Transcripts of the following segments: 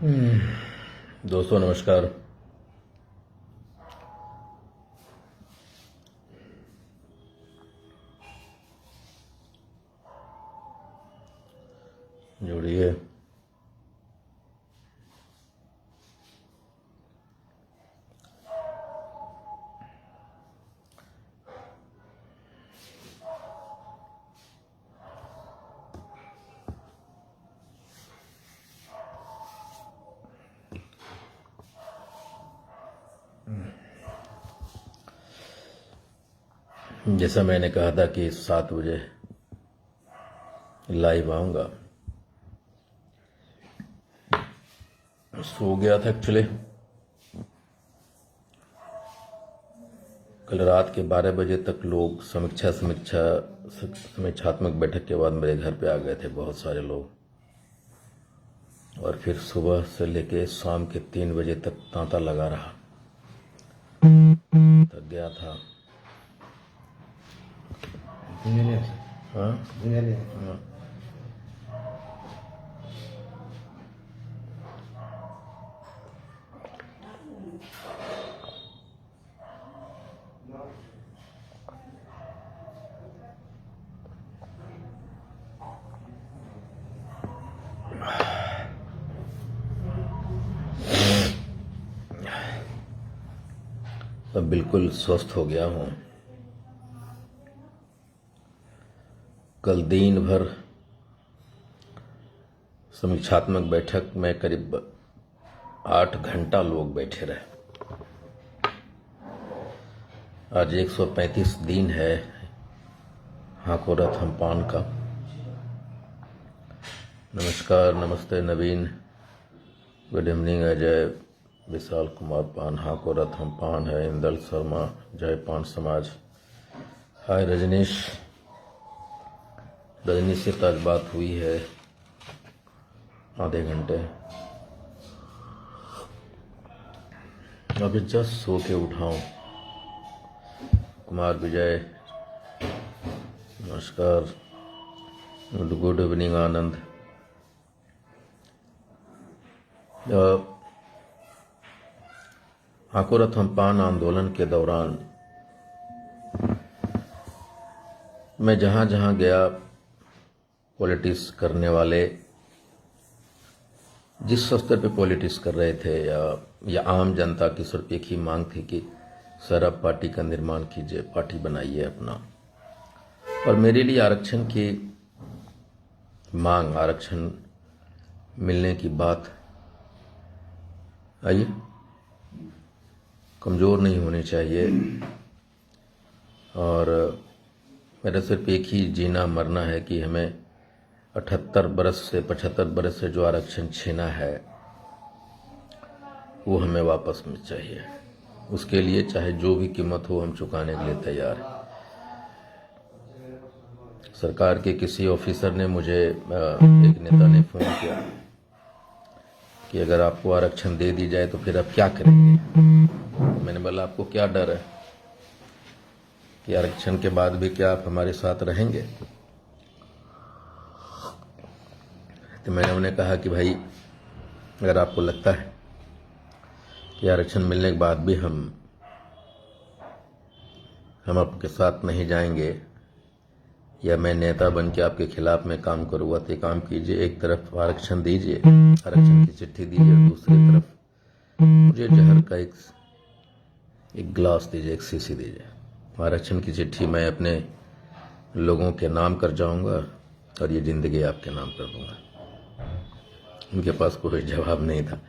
दोस्तों नमस्कार। जुड़िए। जैसा मैंने कहा था कि 7 बजे लाइव आऊंगा, सो गया था एक्चुअली। कल रात के 12 बजे तक लोग समीक्षात्मक बैठक के बाद मेरे घर पे आ गए थे, बहुत सारे लोग। और फिर सुबह से लेके शाम के 3 बजे तक तांता लगा रहा, थक गया था। हाँ? हाँ। अब बिल्कुल स्वस्थ हो गया हूँ। कल दिन भर समीक्षात्मक बैठक में करीब 8 घंटा लोग बैठे रहे। आज 135 दिन है हाको रथ हम पान का। नमस्कार, नमस्ते नवीन, गुड इवनिंग अजय, विशाल कुमार पान, हाको रथ हम पान है, इंदल शर्मा, जय पान समाज, हाय रजनीश से तो आज बात हुई है आधे घंटे। अभी जस्ट सो के उठाऊं। कुमार विजय नमस्कार, गुड इवनिंग आनंद। हाको रथ हम पान आंदोलन के दौरान मैं जहां जहां गया, पॉलिटिक्स करने वाले जिस स्तर पे पॉलिटिक्स कर रहे थे या आम जनता की सिर्फ एक ही मांग थी कि सर अब पार्टी का निर्माण कीजिए, पार्टी बनाइए अपना। और मेरे लिए आरक्षण की मांग, आरक्षण मिलने की बात आइए कमज़ोर नहीं होनी चाहिए। और मेरा सिर्फ एक ही जीना मरना है कि हमें 78 बरस से 75 बरस से जो आरक्षण छीना है वो हमें वापस मिल चाहिए। उसके लिए चाहे जो भी कीमत हो हम चुकाने के लिए तैयार हैं। सरकार के किसी ऑफिसर ने मुझे, एक नेता ने फोन किया कि अगर आपको आरक्षण दे दी जाए तो फिर आप क्या करेंगे। मैंने बोला आपको क्या डर है कि आरक्षण के बाद भी क्या आप हमारे साथ रहेंगे। तो मैंने उन्हें कहा कि भाई अगर आपको लगता है कि आरक्षण मिलने के बाद भी हम आपके साथ नहीं जाएंगे या मैं नेता बन के आपके खिलाफ में काम करूँगा, तो काम कीजिए, एक तरफ आरक्षण दीजिए, आरक्षण की चिट्ठी दीजिए, और दूसरी तरफ मुझे जहर का एक गिलास दीजिए, एक शीशी दीजिए। आरक्षण की चिट्ठी मैं अपने लोगों के नाम कर जाऊंगा और ये जिंदगी आपके नाम कर दूंगा। उनके पास कोई जवाब नहीं था।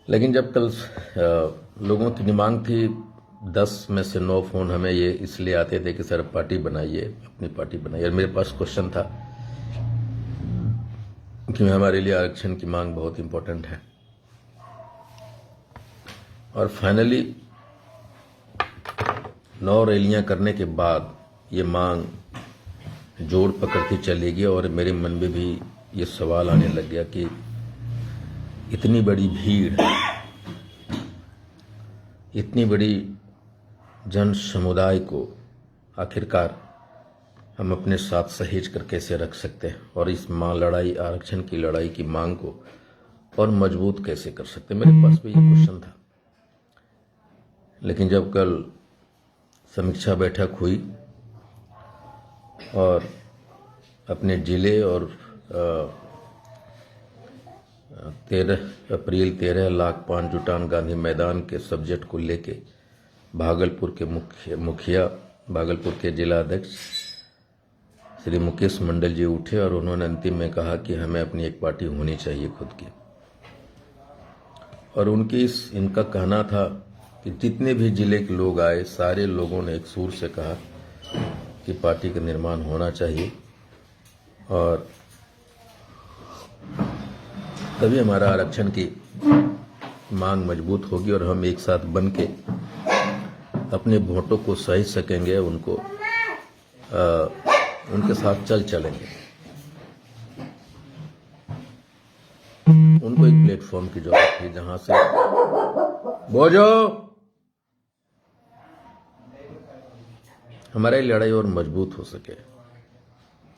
लेकिन जब कल लोगों की मांग थी, 10 में से 9 फोन हमें ये इसलिए आते थे कि सर पार्टी बनाइए, अपनी पार्टी बनाइए। और मेरे पास क्वेश्चन था कि हमारे लिए आरक्षण की मांग बहुत इंपॉर्टेंट है। और फाइनली 9 रैलियां करने के बाद ये मांग जोड़ पकड़ती चलेगी। और मेरे मन में भी ये सवाल आने लग गया कि इतनी बड़ी भीड़, इतनी बड़ी जन समुदाय को आखिरकार हम अपने साथ सहेज कर कैसे रख सकते हैं। और इस लड़ाई, आरक्षण की लड़ाई की मांग को और मजबूत कैसे कर सकते। मेरे पास भी ये क्वेश्चन था, लेकिन जब कल समीक्षा बैठक हुई और अपने जिले और 13 अप्रैल 13 लाख पान जुटान गांधी मैदान के सब्जेक्ट को लेके भागलपुर के मुखिया भागलपुर के जिला अध्यक्ष श्री मुकेश मंडल जी उठे और उन्होंने अंतिम में कहा कि हमें अपनी एक पार्टी होनी चाहिए खुद की। और इनका कहना था कि जितने भी जिले के लोग आए सारे लोगों ने एक सुर से कहा कि पार्टी का निर्माण होना चाहिए और तभी हमारा आरक्षण की मांग मजबूत होगी और हम एक साथ बन के अपने वोटों को सही सकेंगे, उनके साथ चलेंगे। उनको एक प्लेटफॉर्म की जरूरत थी जहां से बोझो हमारी लड़ाई और मजबूत हो सके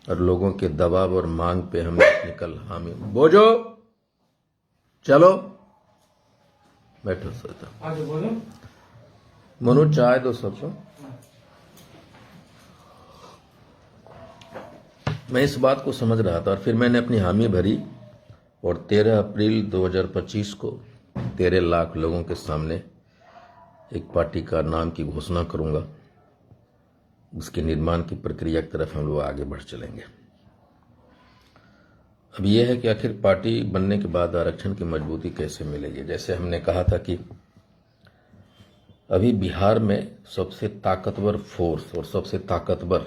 और लोगों के दबाव और मांग पे हम निकल हामी बोझो चलो बैठो सोचा मनोज चाय दो सबको। मैं इस बात को समझ रहा था और फिर मैंने अपनी हामी भरी और 13 अप्रैल 2025 को 13 लाख लोगों के सामने एक पार्टी का नाम की घोषणा करूंगा। उसके निर्माण की प्रक्रिया की तरफ हम लोग आगे बढ़ चलेंगे। अब यह है कि आखिर पार्टी बनने के बाद आरक्षण की मजबूती कैसे मिलेगी। जैसे हमने कहा था कि अभी बिहार में सबसे ताकतवर फोर्स और सबसे ताकतवर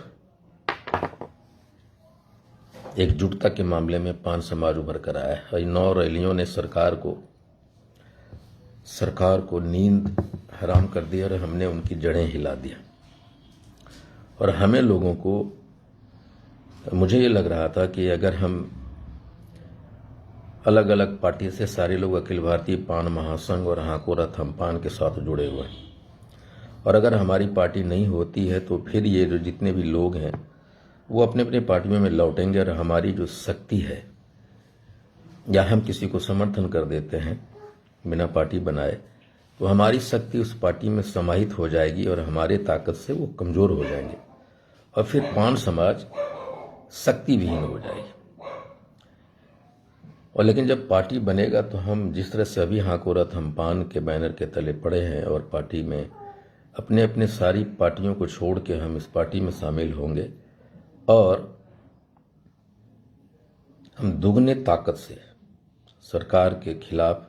एकजुटता के मामले में पान समाज उभर कर आया है। 9 रैलियों ने सरकार को नींद हराम कर दी और हमने उनकी जड़ें हिला दिया। और हमें लोगों को, मुझे ये लग रहा था कि अगर हम अलग अलग पार्टी से सारे लोग अखिल भारतीय पान महासंघ और हाकोरथ हम पान के साथ जुड़े हुए हैं और अगर हमारी पार्टी नहीं होती है तो फिर ये जो जितने भी लोग हैं वो अपने अपने पार्टियों में लौटेंगे और हमारी जो शक्ति है, या हम किसी को समर्थन कर देते हैं बिना पार्टी बनाए, तो हमारी शक्ति उस पार्टी में समाहित हो जाएगी और हमारे ताकत से वो कमजोर हो जाएंगे और फिर पान समाज शक्ति विहीन हो जाएगी। और लेकिन जब पार्टी बनेगा तो हम जिस तरह से अभी हाकोरथ हम पान के बैनर के तले पड़े हैं और पार्टी में अपने अपने सारी पार्टियों को छोड़ के हम इस पार्टी में शामिल होंगे और हम दुगने ताकत से सरकार के खिलाफ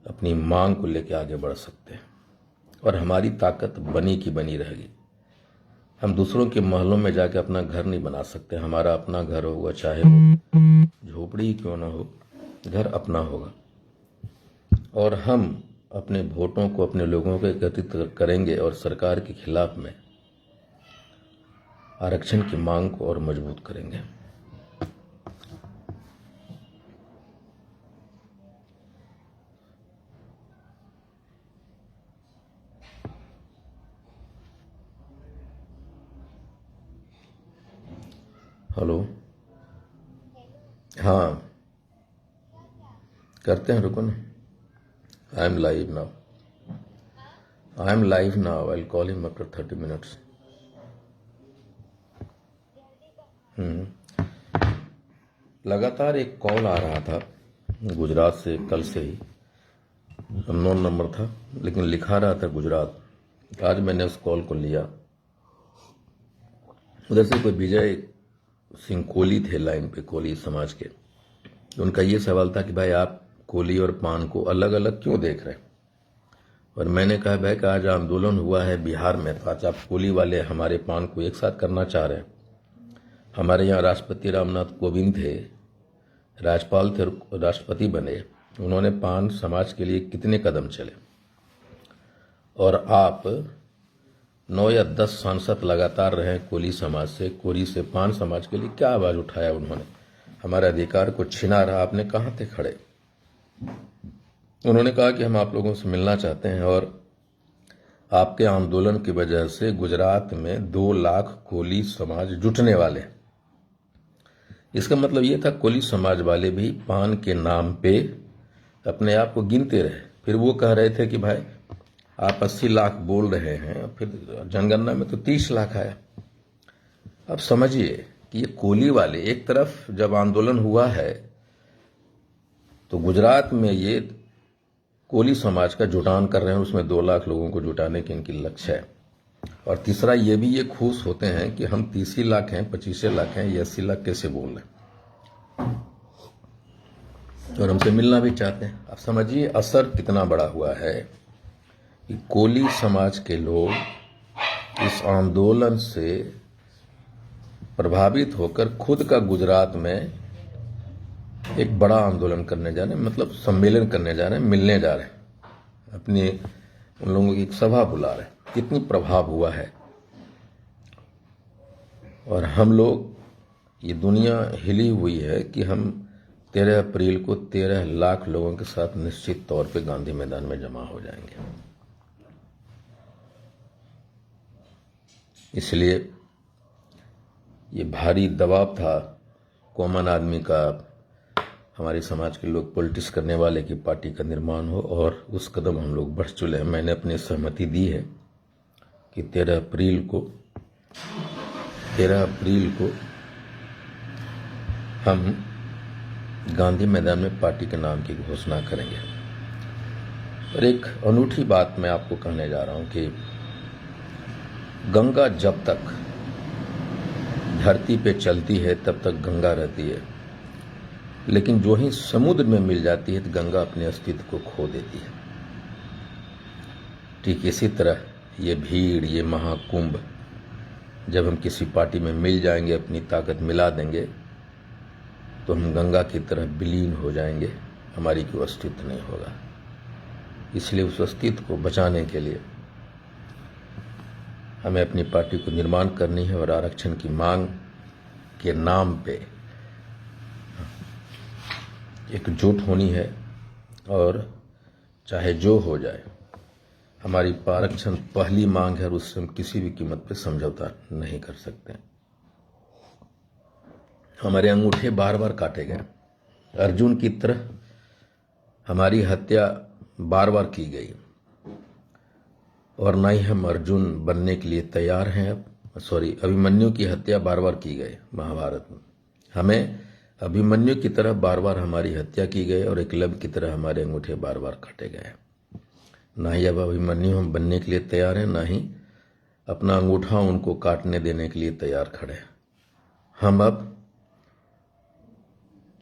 अपनी मांग को लेकर आगे बढ़ सकते हैं और हमारी ताकत बनी की बनी रहेगी। हम दूसरों के महलों में जाके अपना घर नहीं बना सकते। हमारा अपना घर होगा, चाहे वो झोपड़ी ही क्यों ना हो, घर अपना होगा और हम अपने वोटों को अपने लोगों को एकत्रित करेंगे और सरकार के खिलाफ में आरक्षण की मांग को और मजबूत करेंगे। हेलो, हाँ करते हैं, रुको ना। I am live now, I will call him after 30 minutes. लगातार एक कॉल आ रहा था गुजरात से, कल से ही अननोन नंबर था लेकिन लिखा रहा था गुजरात। आज मैंने उस कॉल को लिया। उधर से कोई विजय सिंह कोहली थे लाइन पे, कोहली समाज के। उनका ये सवाल था कि भाई आप कोहली और पान को अलग अलग क्यों देख रहे हैं। और मैंने कहा भाई कि आज आंदोलन हुआ है बिहार में, तो आज आप कोहली वाले हमारे पान को एक साथ करना चाह रहे हैं। हमारे यहाँ राष्ट्रपति रामनाथ कोविंद थे, राज्यपाल थे, राष्ट्रपति बने, उन्होंने पान समाज के लिए कितने कदम चले और आप 9 या 10 सांसद लगातार रहे कोहली समाज से, कोहली से पान समाज के लिए क्या आवाज उठाया उन्होंने। हमारे अधिकार को छिना रहा, आपने कहाँ थे खड़े। उन्होंने कहा कि हम आप लोगों से मिलना चाहते हैं और आपके आंदोलन की वजह से गुजरात में 2 लाख कोहली समाज जुटने वाले हैं। इसका मतलब ये था कोहली समाज वाले भी पान के नाम पे अपने आप को गिनते रहे। फिर वो कह रहे थे कि भाई आप 80 लाख बोल रहे हैं, फिर जनगणना में तो 30 लाख आया। अब समझिए कि ये कोली वाले, एक तरफ जब आंदोलन हुआ है तो गुजरात में ये कोली समाज का जुटान कर रहे हैं, उसमें 2 लाख लोगों को जुटाने की इनकी लक्ष्य है। और तीसरा ये खुश होते हैं कि हम 30 लाख हैं, 25 लाख हैं, ये 80 लाख कैसे बोल रहे हैं, और हमसे मिलना भी चाहते हैं। आप समझिए असर कितना बड़ा हुआ है कि कोली समाज के लोग इस आंदोलन से प्रभावित होकर खुद का गुजरात में एक बड़ा आंदोलन करने जा रहे हैं, मतलब सम्मेलन करने जा रहे हैं, मिलने जा रहे हैं, अपने उन लोगों की एक सभा बुला रहे हैं। कितनी प्रभाव हुआ है। और हम लोग, ये दुनिया हिली हुई है कि हम 13 अप्रैल को 13 लाख लोगों के साथ निश्चित तौर पे गांधी मैदान में जमा हो जाएंगे। इसलिए ये भारी दबाव था कॉमन आदमी का, हमारे समाज के लोग पॉलिटिक्स करने वाले की पार्टी का निर्माण हो, और उस कदम हम लोग बढ़ चुके हैं। मैंने अपनी सहमति दी है कि 13 अप्रैल को हम गांधी मैदान में पार्टी के नाम की घोषणा करेंगे। और एक अनूठी बात मैं आपको कहने जा रहा हूं कि गंगा जब तक धरती पे चलती है तब तक गंगा रहती है, लेकिन जो ही समुद्र में मिल जाती है तो गंगा अपने अस्तित्व को खो देती है। ठीक इसी तरह ये भीड़, ये महाकुंभ, जब हम किसी पार्टी में मिल जाएंगे, अपनी ताकत मिला देंगे, तो हम गंगा की तरह विलीन हो जाएंगे, हमारी कोई अस्तित्व नहीं होगा। इसलिए उस अस्तित्व को बचाने के लिए हमें अपनी पार्टी को निर्माण करनी है और आरक्षण की मांग के नाम पे एकजुट होनी है। और चाहे जो हो जाए, हमारी आरक्षण पहली मांग है और उससे हम किसी भी कीमत पे समझौता नहीं कर सकते। हमारे अंगूठे बार बार काटे गए, अर्जुन की तरह हमारी हत्या बार बार की गई, और ना ही हम अर्जुन बनने के लिए तैयार हैं। अभिमन्यु की हत्या बार बार की गई महाभारत में, हमें अभिमन्यु की तरह बार बार हमारी हत्या की गई, और एकलव्य की तरह हमारे अंगूठे बार बार काटे गए। ना ही अब अभिमन्यु हम बनने के लिए तैयार हैं, ना ही अपना अंगूठा उनको काटने देने के लिए तैयार खड़े हैं। हम अब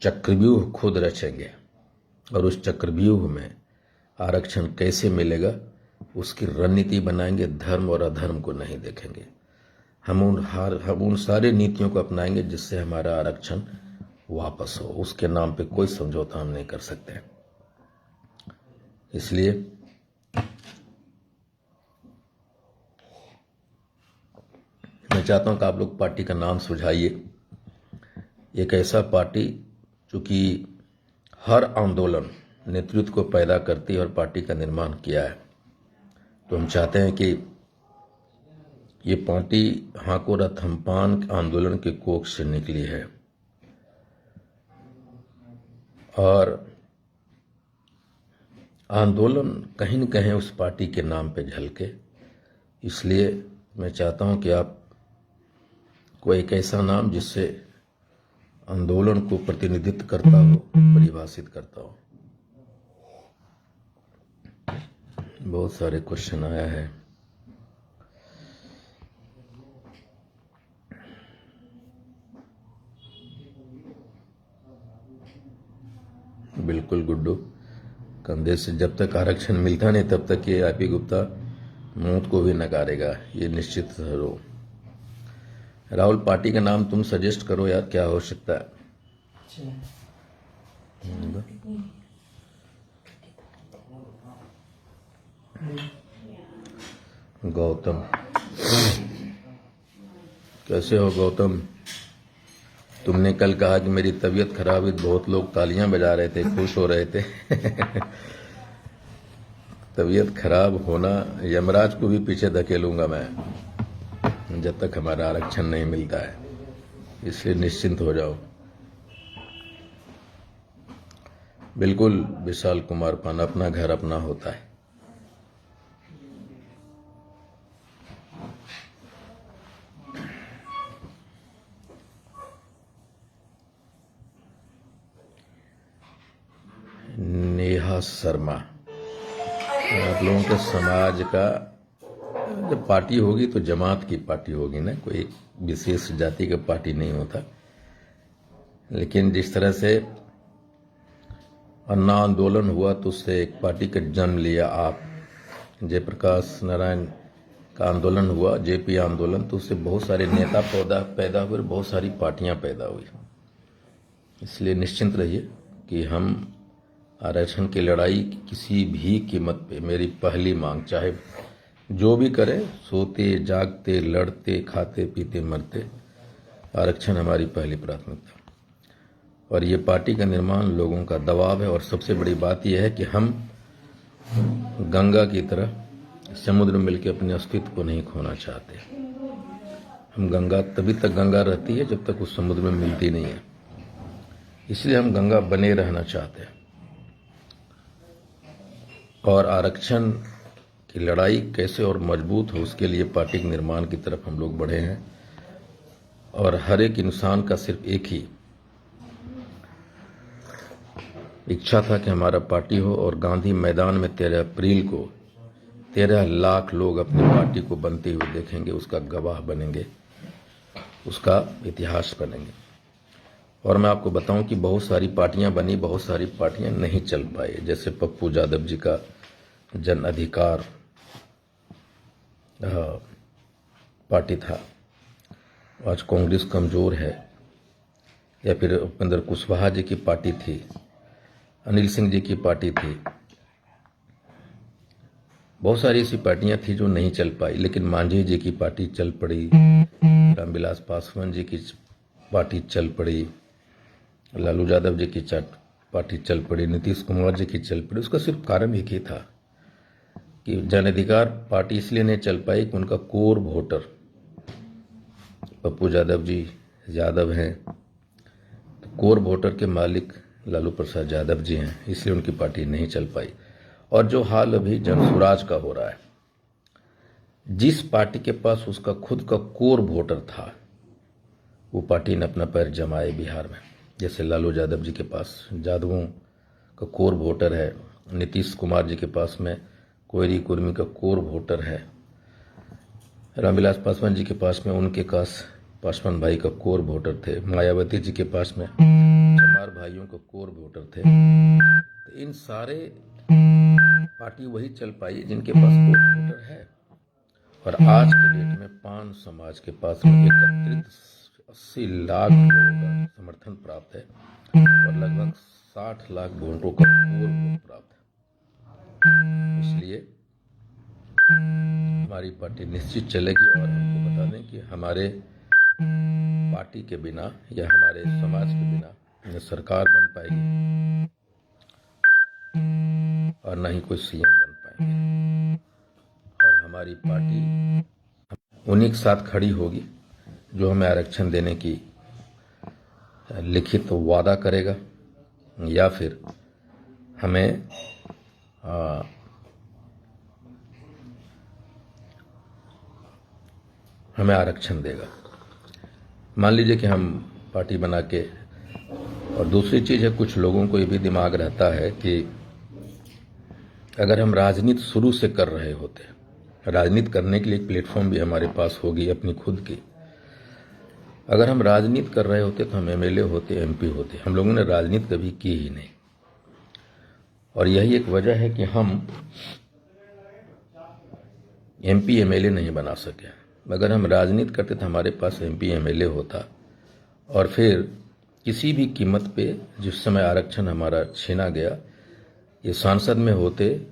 चक्रव्यूह खुद रचेंगे, और उस चक्रव्यूह में आरक्षण कैसे मिलेगा उसकी रणनीति बनाएंगे। धर्म और अधर्म को नहीं देखेंगे। हम उन सारे नीतियों को अपनाएंगे जिससे हमारा आरक्षण वापस हो। उसके नाम पे कोई समझौता हम नहीं कर सकते। इसलिए मैं चाहता हूं कि आप लोग पार्टी का नाम सुझाइए। एक ऐसा पार्टी जो कि हर आंदोलन नेतृत्व को पैदा करती है और पार्टी का निर्माण किया है। तो हम चाहते हैं कि ये पार्टी हाको रथम्पान आंदोलन के कोख से निकली है, और आंदोलन कहीं न कहीं उस पार्टी के नाम पे झलके। इसलिए मैं चाहता हूं कि आप कोई एक ऐसा नाम जिससे आंदोलन को प्रतिनिधित्व करता हो, परिभाषित करता हो। बहुत सारे क्वेश्चन आया है। बिल्कुल गुड्डू, कंधे से जब तक आरक्षण मिलता नहीं तब तक ये आईपी गुप्ता मौत को भी नकारेगा, ये निश्चित हो। राहुल, पार्टी का नाम तुम सजेस्ट करो यार, क्या हो सकता है? गौतम, कैसे हो गौतम? तुमने कल कहा कि मेरी तबीयत खराब हुई, बहुत लोग तालियां बजा रहे थे, खुश हो रहे थे। तबीयत खराब होना, यमराज को भी पीछे धकेलूंगा मैं जब तक हमारा आरक्षण नहीं मिलता है, इसलिए निश्चिंत हो जाओ। बिल्कुल विशाल कुमार पान, अपना घर अपना होता है। नेहा शर्मा, आप लोगों के समाज का जब पार्टी होगी तो जमात की पार्टी होगी ना, कोई विशेष जाति का पार्टी नहीं होता। लेकिन जिस तरह से अन्ना आंदोलन हुआ तो उससे एक पार्टी का जन्म लिया आप, जयप्रकाश नारायण का आंदोलन हुआ, जेपी आंदोलन, तो उससे बहुत सारे नेता पैदा हुए, बहुत सारी पार्टियां पैदा हुई। इसलिए निश्चिंत रहिए कि हम आरक्षण की लड़ाई किसी भी कीमत पे, मेरी पहली मांग, चाहे जो भी करे, सोते जागते लड़ते खाते पीते मरते, आरक्षण हमारी पहली प्राथमिकता। और ये पार्टी का निर्माण लोगों का दबाव है। और सबसे बड़ी बात यह है कि हम गंगा की तरह समुद्र में मिलकर अपने अस्तित्व को नहीं खोना चाहते। हम गंगा तभी तक गंगा रहती है जब तक उस समुद्र में मिलती नहीं है, इसलिए हम गंगा बने रहना चाहते हैं। और आरक्षण की लड़ाई कैसे और मजबूत हो, उसके लिए पार्टी के निर्माण की तरफ हम लोग बढ़े हैं। और हर एक इंसान का सिर्फ एक ही इच्छा था कि हमारा पार्टी हो। और गांधी मैदान में 13 अप्रैल को 13 लाख लोग अपनी पार्टी को बनते हुए देखेंगे, उसका गवाह बनेंगे, उसका इतिहास बनेंगे। और मैं आपको बताऊं कि बहुत सारी पार्टियां बनी, बहुत सारी पार्टियां नहीं चल पाई। जैसे पप्पू यादव जी का जन अधिकार पार्टी था, आज कांग्रेस कमजोर है। या फिर उपेंद्र कुशवाहा जी की पार्टी थी, अनिल सिंह जी की पार्टी थी, बहुत सारी ऐसी पार्टियां थी जो नहीं चल पाई। लेकिन मांझी जी की पार्टी चल पड़ी, रामविलास पासवान जी की पार्टी चल पड़ी, लालू यादव जी की पार्टी चल पड़ी, नीतीश कुमार जी की चल पड़ी। उसका सिर्फ कारण एक ही था कि जन अधिकार पार्टी इसलिए नहीं चल पाई कि उनका कोर वोटर पप्पू यादव जी यादव हैं, तो कोर वोटर के मालिक लालू प्रसाद यादव जी हैं, इसलिए उनकी पार्टी नहीं चल पाई। और जो हाल अभी जन स्वराज का हो रहा है, जिस पार्टी के पास उसका खुद का कोर वोटर था, वो पार्टी ने अपना पैर जमाए बिहार में। जैसे लालू यादव जी के पास यादवों का कोर वोटर है, नीतीश कुमार जी के पास में कोयरी कुर्मी का कोर वोटर है, रामविलास पासवान जी के पास में उनके पास पासवान भाई का कोर वोटर थे, मायावती जी के पास में चमार भाइयों का कोर वोटर थे। तो इन सारे पार्टी वही चल पाई जिनके पास कोर वोटर है। और आज के डेट में पान समाज के पास में एकत्रित 80 लाख लोगों का समर्थन प्राप्त है और लगभग 60 लाख वोटों का कोर वोट प्राप्त है। इसलिए हमारी पार्टी निश्चित चलेगी। और हमको बता दें कि हमारे पार्टी के बिना या हमारे समाज के बिना न सरकार बन पाएगी और न ही कोई सीएम बन पाएंगे। और हमारी पार्टी उन्हीं के साथ खड़ी होगी जो हमें आरक्षण देने की लिखित वादा करेगा या फिर हमें आरक्षण देगा। मान लीजिए कि हम पार्टी बना के, और दूसरी चीज़ है, कुछ लोगों को ये भी दिमाग रहता है कि अगर हम राजनीति शुरू से कर रहे होते, राजनीति करने के लिए एक प्लेटफॉर्म भी हमारे पास होगी अपनी खुद की, अगर हम राजनीति कर रहे होते तो हम एमएलए होते, एमपी होते। हम लोगों ने राजनीति कभी की ही नहीं। और यही एक वजह है कि हम एमपी एमएलए नहीं बना सके। अगर हम राजनीति करते तो हमारे पास एमपी एमएलए होता। और फिर किसी भी कीमत पे जिस समय आरक्षण हमारा छीना गया, ये सांसद में होते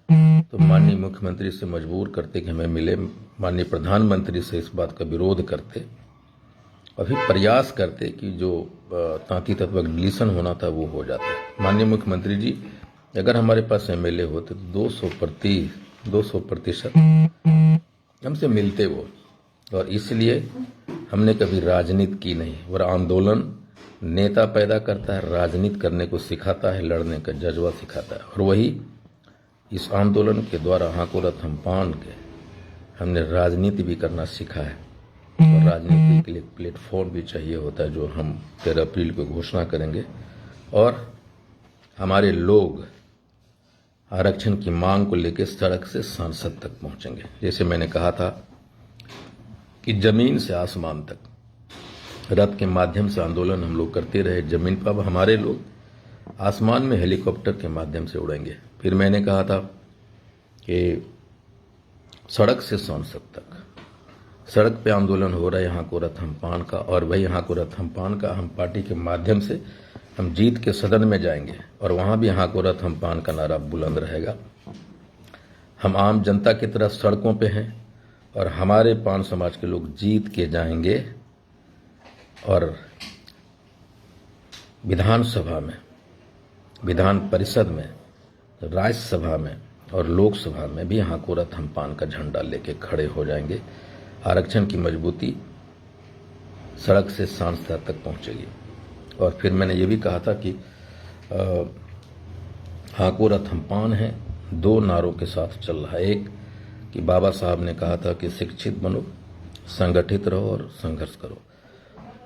तो माननीय मुख्यमंत्री से मजबूर करते कि हमें मिले, माननीय प्रधानमंत्री से इस बात का विरोध करते और फिर प्रयास करते कि जो तांती तत्व डिलीशन होना था वो हो जाता। माननीय मुख्यमंत्री जी, अगर हमारे पास एमएलए होते तो 200% हमसे मिलते वो। और इसलिए हमने कभी राजनीति की नहीं। और आंदोलन नेता पैदा करता है, राजनीति करने को सिखाता है, लड़ने का जज्बा सिखाता है। और वही इस आंदोलन के द्वारा हाकोरत हम पान के हमने राजनीति भी करना सीखा है। और राजनीति के लिए प्लेटफॉर्म भी चाहिए होता है, जो हम 13 अप्रैल को घोषणा करेंगे। और हमारे लोग आरक्षण की मांग को लेकर सड़क से संसद तक पहुंचेंगे। जैसे मैंने कहा था कि जमीन से आसमान तक रथ के माध्यम से आंदोलन हम लोग करते रहे जमीन पर, अब हमारे लोग आसमान में हेलीकॉप्टर के माध्यम से उड़ेंगे। फिर मैंने कहा था कि सड़क से संसद तक, सड़क पे आंदोलन हो रहा है यहाँ को रथ हम पान का, और वही यहाँ को रथ हम पान का हम पार्टी के माध्यम से हम जीत के सदन में जाएंगे और वहां भी यहाँ को रथ हम पान का नारा बुलंद रहेगा। हम आम जनता की तरह सड़कों पे हैं और हमारे पान समाज के लोग जीत के जाएंगे और विधानसभा में, विधान परिषद में, राज्यसभा में और लोकसभा में भी यहाँ को रथ हम पान का झंडा लेके खड़े हो जाएंगे। आरक्षण की मजबूती सड़क से सांसद तक पहुंचेगी। और फिर मैंने ये भी कहा था कि हाको रथ हम पान है, 2 नारों के साथ चल रहा है। एक कि बाबा साहब ने कहा था कि शिक्षित बनो, संगठित रहो और संघर्ष करो।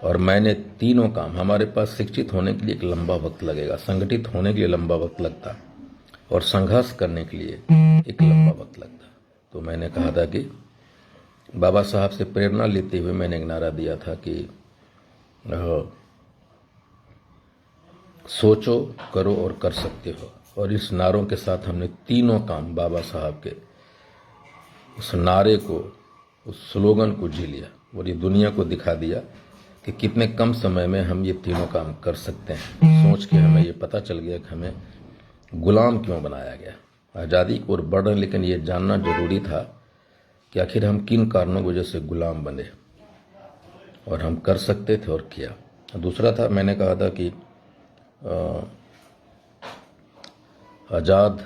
और मैंने तीनों काम, हमारे पास शिक्षित होने के लिए एक लंबा वक्त लगेगा, संगठित होने के लिए लंबा वक्त लगता और संघर्ष करने के लिए एक लंबा वक्त लगता। तो मैंने कहा था कि बाबा साहब से प्रेरणा लेते हुए मैंने एक नारा दिया था कि सोचो, करो और कर सकते हो। और इस नारों के साथ हमने तीनों काम बाबा साहब के उस नारे को, उस स्लोगन को जी लिया और ये दुनिया को दिखा दिया कि कितने कम समय में हम ये तीनों काम कर सकते हैं। सोच के हमें ये पता चल गया कि हमें गुलाम क्यों बनाया गया। आज़ादी की ओर बढ़ रहे, लेकिन ये जानना जरूरी था कि आखिर हम किन कारणों की वजह से गुलाम बने और हम कर सकते थे और किया। दूसरा था, मैंने कहा था कि आज़ाद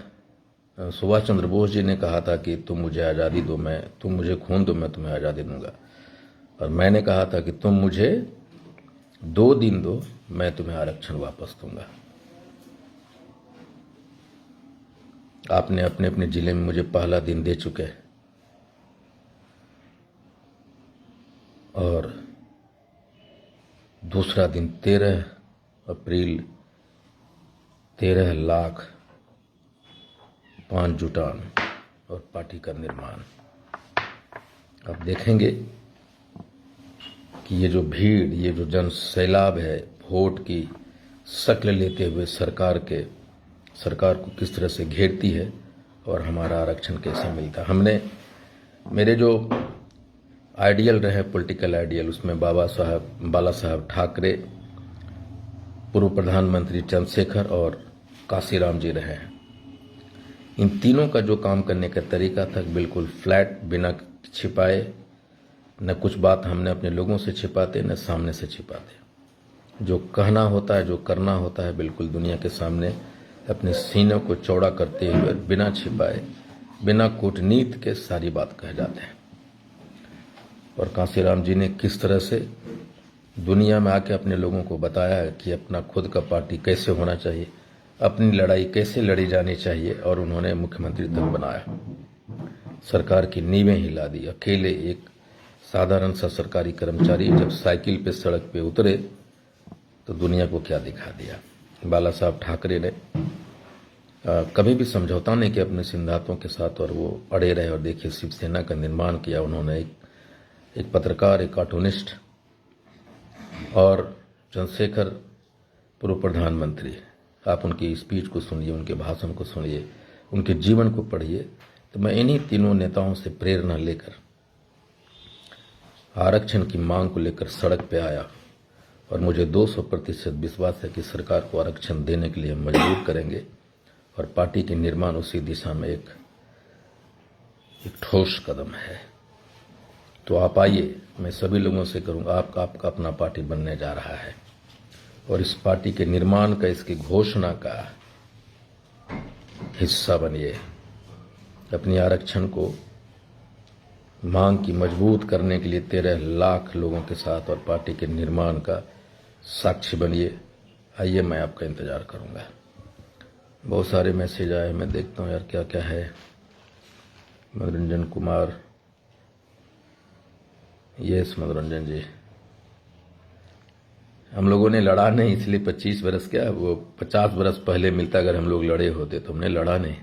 सुभाष चंद्र बोस जी ने कहा था कि तुम मुझे आज़ादी दो, तुम मुझे खून दो, मैं तुम्हें आज़ादी दूंगा। और मैंने कहा था कि तुम मुझे 2 दिन दो, मैं तुम्हें आरक्षण वापस दूंगा। आपने अपने अपने जिले में मुझे पहला दिन दे चुके हैं और दूसरा दिन 13 अप्रैल 13 लाख पान जुटान और पार्टी का निर्माण। अब देखेंगे कि ये जो भीड़, ये जो जन सैलाब है, वोट की शक्ल लेते हुए सरकार को किस तरह से घेरती है और हमारा आरक्षण कैसे मिलता। हमने, मेरे जो आइडियल रहे, पॉलिटिकल आइडियल, उसमें बाला साहब ठाकरे, पूर्व प्रधानमंत्री चंद्रशेखर और काशीराम जी रहे हैं। इन तीनों का जो काम करने का तरीका था बिल्कुल फ्लैट, बिना छिपाए, न कुछ बात हमने अपने लोगों से छिपाते न सामने से छिपाते। जो कहना होता है, जो करना होता है, बिल्कुल दुनिया के सामने अपने सीनों को चौड़ा करते हुए बिना छिपाए, बिना कूटनीति के सारी बात कह जाते हैं। और काशीराम जी ने किस तरह से दुनिया में आके अपने लोगों को बताया कि अपना खुद का पार्टी कैसे होना चाहिए, अपनी लड़ाई कैसे लड़ी जानी चाहिए, और उन्होंने मुख्यमंत्री तक बनाया, सरकार की नींवें हिला दी। अकेले एक साधारण सा सरकारी कर्मचारी जब साइकिल पे सड़क पे उतरे तो दुनिया को क्या दिखा दिया। बाला साहब ठाकरे ने कभी भी समझौता नहीं किया अपने सिद्धांतों के साथ और वो अड़े रहे। और देखिए, शिवसेना का निर्माण किया उन्होंने। एक पत्रकार, एक कार्टूनिस्ट और चंद्रशेखर पूर्व प्रधानमंत्री, आप उनकी स्पीच को सुनिए, उनके भाषण को सुनिए, उनके जीवन को पढ़िए। तो मैं इन्हीं तीनों नेताओं से प्रेरणा लेकर आरक्षण की मांग को लेकर सड़क पे आया और मुझे 200% विश्वास है कि सरकार को आरक्षण देने के लिए मजबूर करेंगे और पार्टी के निर्माण उसी दिशा में एक ठोस कदम है। तो आप आइए, मैं सभी लोगों से करूंगा, आपका अपना पार्टी बनने जा रहा है और इस पार्टी के निर्माण का, इसकी घोषणा का हिस्सा बनिए। अपनी आरक्षण को मांग की मजबूत करने के लिए 13 लाख लोगों के साथ और पार्टी के निर्माण का साक्षी बनिए। आइए, मैं आपका इंतज़ार करूँगा। बहुत सारे मैसेज आए, मैं देखता हूँ यार क्या क्या है। मनोरंजन कुमार, यस मनोरंजन जी, हम लोगों ने लड़ा नहीं, इसलिए 25 बरस क्या वो 50 बरस पहले मिलता अगर हम लोग लड़े होते तो हमने लड़ा नहीं,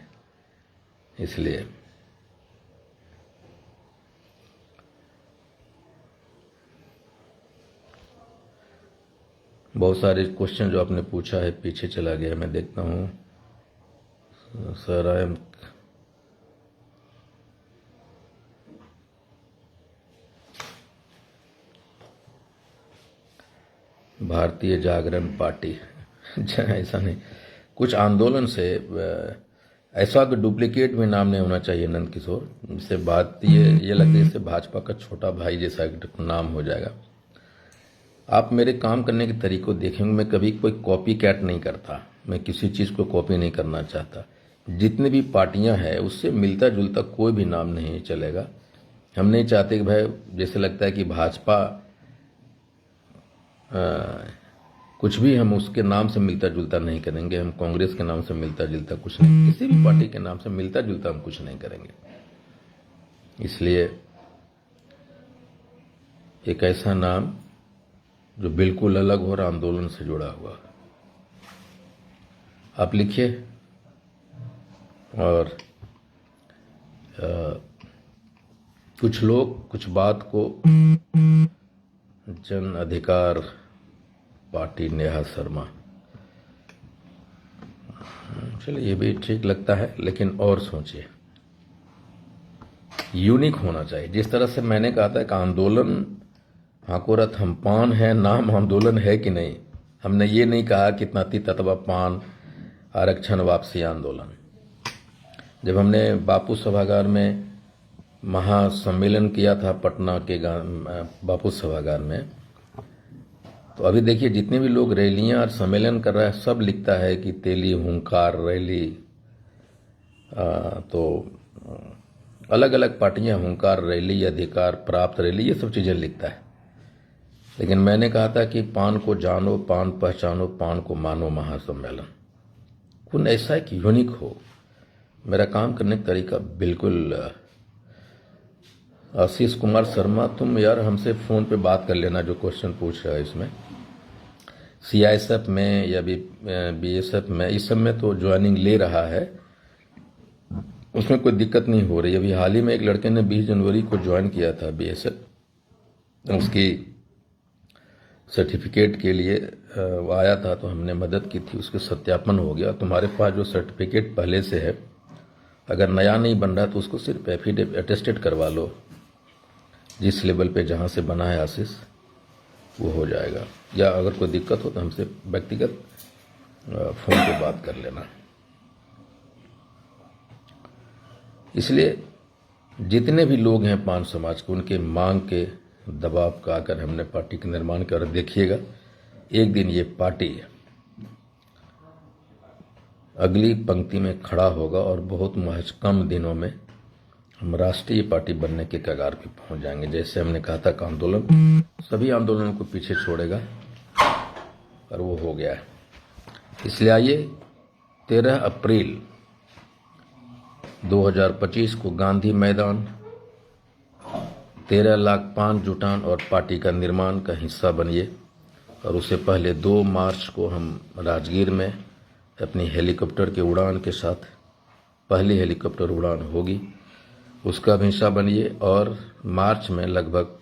इसलिए। बहुत सारे क्वेश्चन जो आपने पूछा है पीछे चला गया, मैं देखता हूँ। सर आई एम भारतीय जागरण पार्टी ऐसा नहीं, कुछ आंदोलन से ऐसा कि डुप्लीकेट में नाम नहीं होना चाहिए नंद किशोर। इससे बात ये लगता है इससे भाजपा का छोटा भाई जैसा नाम हो जाएगा। आप मेरे काम करने के तरीको देखेंगे, मैं कभी कोई कॉपी कैट नहीं करता, मैं किसी चीज़ को कॉपी नहीं करना चाहता। जितनी भी पार्टियां हैं उससे मिलता जुलता कोई भी नाम नहीं चलेगा। हम नहीं चाहते कि भाई जैसे लगता है कि भाजपा कुछ भी हम उसके नाम से मिलता जुलता नहीं करेंगे। हम कांग्रेस के नाम से मिलता जुलता कुछ नहीं, किसी भी पार्टी के नाम से मिलता जुलता हम कुछ नहीं करेंगे। इसलिए एक ऐसा नाम जो बिल्कुल अलग हो और आंदोलन से जुड़ा हुआ आप लिखिए। और कुछ लोग कुछ बात को जन अधिकार पार्टी नेहा शर्मा, चलिए ये भी ठीक लगता है, लेकिन और सोचिए, यूनिक होना चाहिए। जिस तरह से मैंने कहा था कि आंदोलन हाकोरत हम पान है, नाम आंदोलन है कि नहीं। हमने ये नहीं कहा कि तनाती तत्वा पान आरक्षण वापसी आंदोलन। जब हमने बापू सभागार में महासम्मेलन किया था पटना के बापू सभागार में, तो अभी देखिए जितने भी लोग रैलियां और सम्मेलन कर रहा है सब लिखता है कि तेली हुंकार रैली। तो अलग अलग पार्टियां हुंकार रैली, अधिकार प्राप्त रैली, ये सब चीजें लिखता है। लेकिन मैंने कहा था कि पान को जानो, पान पहचानो, पान को मानो महासम्मेलन। कुछ ऐसा है कि यूनिक हो। मेरा काम करने का तरीका बिल्कुल। आशीष कुमार शर्मा, तुम यार हमसे फोन पे बात कर लेना जो क्वेश्चन पूछ रहा है इसमें। CISF में या BSF में, इस सब में तो ज्वाइनिंग ले रहा है, उसमें कोई दिक्कत नहीं हो रही। अभी हाल ही में एक लड़के ने 20 जनवरी को ज्वाइन किया था BSF, उसकी सर्टिफिकेट के लिए वो आया था तो हमने मदद की थी, उसके सत्यापन हो गया। तुम्हारे पास जो सर्टिफिकेट पहले से है, अगर नया नहीं बन रहा तो उसको सिर्फ एफिडेविट अटेस्टेड करवा लो, जिस लेवल पे जहाँ से बना है आशीष वो हो जाएगा। या अगर कोई दिक्कत हो तो हमसे व्यक्तिगत फोन पे बात कर लेना। इसलिए जितने भी लोग हैं पान समाज के, उनके मांग के दबाव का आकर हमने पार्टी का निर्माण कर। देखिएगा एक दिन ये पार्टी अगली पंक्ति में खड़ा होगा और बहुत महज कम दिनों में हम राष्ट्रीय पार्टी बनने के कगार पे पहुंच जाएंगे। जैसे हमने कहा था कि आंदोलन सभी आंदोलनों को पीछे छोड़ेगा और वो हो गया है। इसलिए आइए 13 अप्रैल 2025 को गांधी मैदान 13 लाख पान जुटान और पार्टी का निर्माण का हिस्सा बनिए। और उससे पहले 2 मार्च को हम राजगीर में अपनी हेलीकॉप्टर के उड़ान के साथ, पहली हेलीकॉप्टर उड़ान होगी, उसका भी हिस्सा बनिए। और मार्च में लगभग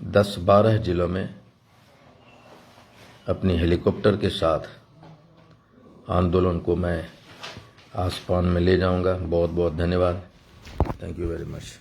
10-12 जिलों में अपनी हेलीकॉप्टर के साथ आंदोलन को मैं आसपान में ले जाऊंगा। बहुत बहुत धन्यवाद। Thank you very much.